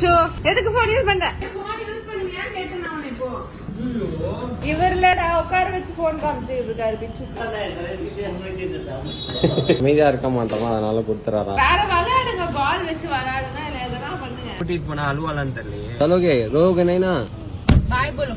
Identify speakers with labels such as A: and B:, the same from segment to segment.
A: பிச்சு எதுக்கு phone use பண்ற? இவர்லடா உட்கார வச்சு போன் காமிச்சிட்டு இருக்காரு பிச்சு.
B: அமைதியா இருக்க மாட்டோமா, அதனால கொடுத்துறாரா.
A: வேற விளையாடுங்க, பால் வச்சு விளையாடுங்க, இல்ல எதனா பண்ணுங்க.
B: கூட்டிட்டு போனா அழுவாலான்னு தெரியலையே. சலோகே ரோகனைனா
A: பாய் போலு.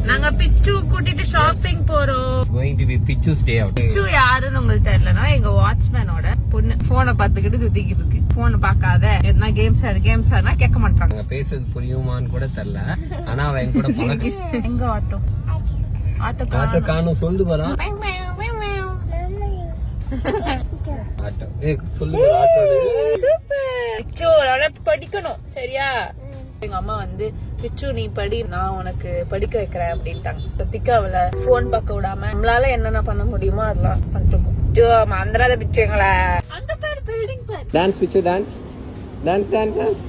A: நாங்க பிச்சு கூட்டிட்டு ஷாப்பிங் போறோம்.
B: going to be பிச்சு's day out.
A: பிச்சு யாருன்னு உங்களுக்கு தெரியலனா எங்க வாட்ச்மேனோட பொண்ணு. போனை பாத்துக்கிட்டு சுத்திக்கிட்டு இருக்கு. போனை பாக்காத, எதனா கேம்ஸ் ஆடுனா கேட்க மாட்டாங்க.
B: நாங்க பேசுறது புரியுமான்னு கூட தெரியல. ஆனா அவன் என் கூட பழகி.
A: எங்க ஆட்டோ
B: ஆட்டோ காணும் சொல்லு போறா. ஆட்டோ சொல்லு ஆட்டோ.
A: பிச்சு படிக்கணும் சரியா? எங்க அம்மா வந்து பிச்சு நீ படி, நான் உனக்கு படிக்க வைக்கிறேன் அப்படின்ட்டாங்க. திக்காவில போன் பார்க்க விடாம நம்மளால என்னென்ன பண்ண முடியுமோ அதெல்லாம் பண்ணிட்டு மந்திராத பிச்சு எங்களை. அந்த பேர் பில்டிங் பேர்.
B: டான்ஸ் பிச்சு டான்ஸ் டான்ஸ் டான்ஸ் டான்ஸ்.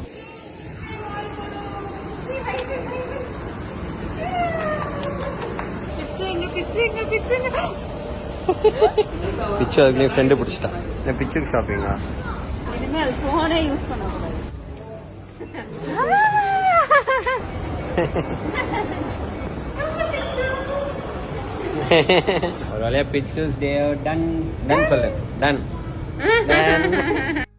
B: பிச்சு அதுக்கு ஃப்ரெண்டு பிடிச்சிட்டா. பிச்சுக்கு ஷாப்பிங்கா?
A: இனிமேல் போனே யூஸ் பண்ணக்கூடாது.
B: ஒரு வழியா பிச்சுஸ் டே டன் டன் சொல்லு டன் டன்.